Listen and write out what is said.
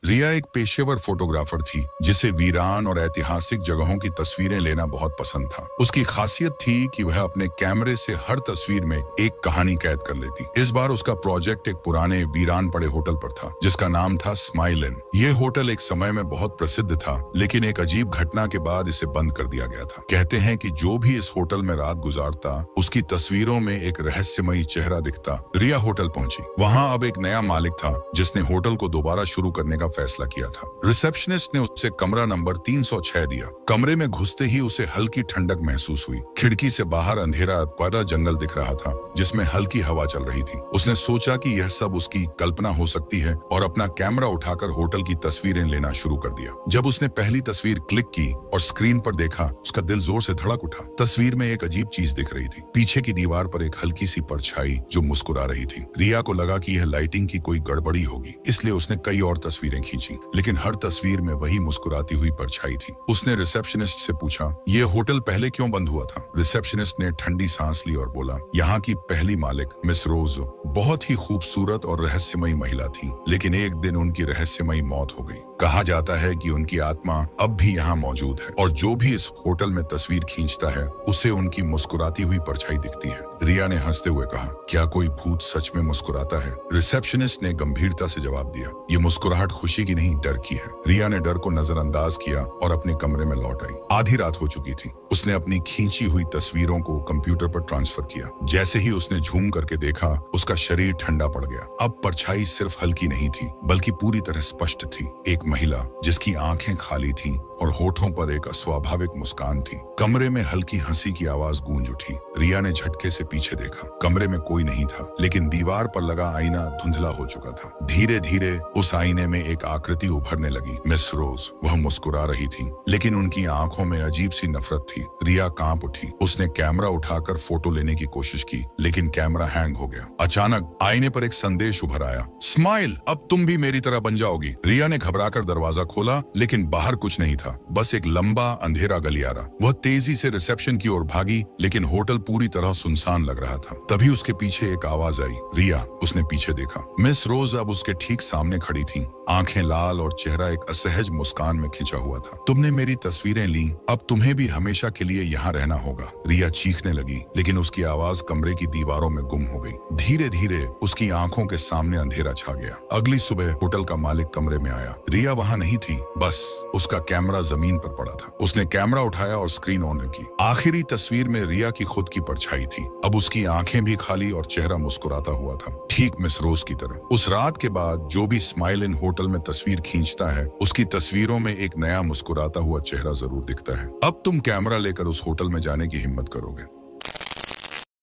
रिया एक पेशेवर फोटोग्राफर थी जिसे वीरान और ऐतिहासिक जगहों की तस्वीरें लेना बहुत पसंद था। उसकी खासियत थी कि वह अपने कैमरे से हर तस्वीर में एक कहानी कैद कर लेती। इस बार उसका प्रोजेक्ट एक पुराने वीरान पड़े होटल पर था जिसका नाम था स्माइल इन। यह होटल एक समय में बहुत प्रसिद्ध था, लेकिन एक अजीब घटना के बाद इसे बंद कर दिया गया था। कहते हैं कि जो भी इस होटल में रात गुजारता उसकी तस्वीरों में एक रहस्यमयी चेहरा दिखता। रिया होटल पहुंची। वहां अब एक नया मालिक था जिसने होटल को दोबारा शुरू करने का फैसला किया था। रिसेप्शनिस्ट ने उससे कमरा नंबर 306 दिया। कमरे में घुसते ही उसे हल्की ठंडक महसूस हुई। खिड़की से बाहर अंधेरा बड़ा जंगल दिख रहा था जिसमें हल्की हवा चल रही थी। उसने सोचा कि यह सब उसकी कल्पना हो सकती है और अपना कैमरा उठाकर होटल की तस्वीरें लेना शुरू कर दिया। जब उसने पहली तस्वीर क्लिक की और स्क्रीन पर देखा, उसका दिल जोर से धड़क उठा। तस्वीर में एक अजीब चीज दिख रही थी। पीछे की दीवार पर एक हल्की सी परछाई जो मुस्कुरा रही थी। रिया को लगा कि यह लाइटिंग की कोई गड़बड़ी होगी, इसलिए उसने कई और तस्वीरें खींची, लेकिन हर तस्वीर में वही मुस्कुराती हुई परछाई थी। उसने रिसेप्शनिस्ट से पूछा, यह होटल पहले क्यों बंद हुआ था? रिसेप्शनिस्ट ने ठंडी सांस ली और बोला, यहाँ की पहली मालिक मिस रोज बहुत ही खूबसूरत और रहस्यमयी महिला थी, लेकिन एक दिन उनकी रहस्यमयी मौत हो गई। कहा जाता है कि उनकी आत्मा अब भी यहाँ मौजूद है और जो भी इस होटल में तस्वीर खींचता है उसे उनकी मुस्कुराती हुई परछाई दिखती है। रिया ने हंसते हुए कहा, क्या कोई भूत सच में मुस्कुराता है? रिसेप्शनिस्ट ने गंभीरता से जवाब दिया, ये मुस्कुराहट खुशी की नहीं, डर की है। रिया ने डर को नजरअंदाज किया और अपने कमरे में लौट आई। आधी रात हो चुकी थी। उसने अपनी खींची हुई तस्वीरों को कंप्यूटर पर ट्रांसफर किया। जैसे ही उसने झूम करके देखा, उसका शरीर ठंडा पड़ गया। अब परछाई सिर्फ हल्की नहीं थी, बल्कि पूरी तरह स्पष्ट थी। एक महिला जिसकी आंखें खाली थीं और होठों पर एक अस्वाभाविक मुस्कान थी। कमरे में हल्की हंसी की आवाज गूंज उठी। रिया ने झटके से पीछे देखा। कमरे में कोई नहीं था, लेकिन दीवार पर लगा आईना धुंधला हो चुका था। धीरे धीरे उस आईने में एक आकृति उभरने लगी। मिस रोज। वह मुस्कुरा रही थी, लेकिन उनकी आंखों में अजीब सी नफरत थी। रिया कांप उठी। उसने कैमरा उठाकर फोटो लेने की कोशिश की, लेकिन कैमरा हैंग हो गया। अचानक आईने पर एक संदेश उभर आया, स्माइल, अब तुम भी मेरी तरह बन जाओगी। रिया ने घबराकर दरवाजा खोला, लेकिन बाहर कुछ नहीं था, बस एक लंबा अंधेरा गलियारा। वह तेजी से रिसेप्शन की ओर भागी, लेकिन होटल पूरी तरह सुनसान लग रहा था। तभी उसके पीछे एक आवाज आई, रिया। उसने पीछे देखा। मिस रोज अब उसके ठीक सामने खड़ी थी, आंखें लाल और चेहरा एक असहज मुस्कान में खिंचा हुआ था। तुमने मेरी तस्वीरें ली, अब तुम्हें भी हमेशा के लिए यहाँ रहना होगा। रिया चीखने लगी, लेकिन उसकी आवाज कमरे की दीवारों में गुम हो गई। धीरे धीरे उसकी आंखों के सामने अंधेरा छा गया। अगली सुबह होटल का मालिक कमरे में आया। रिया वहां नहीं थी, बस उसका कैमरा जमीन पर पड़ा था। उसने कैमरा उठाया और स्क्रीन ऑन की। आखिरी तस्वीर में रिया की खुद की परछाई थी। अब उसकी आंखें भी खाली और चेहरा मुस्कुराता हुआ था, ठीक मिस रोज की तरह। उस रात के बाद जो भी स्माइल इन होटल में तस्वीर खींचता है, उसकी तस्वीरों में एक नया मुस्कुराता हुआ चेहरा जरूर दिखता है। अब तुम कैमरा लेकर उस होटल में जाने की हिम्मत करोगे?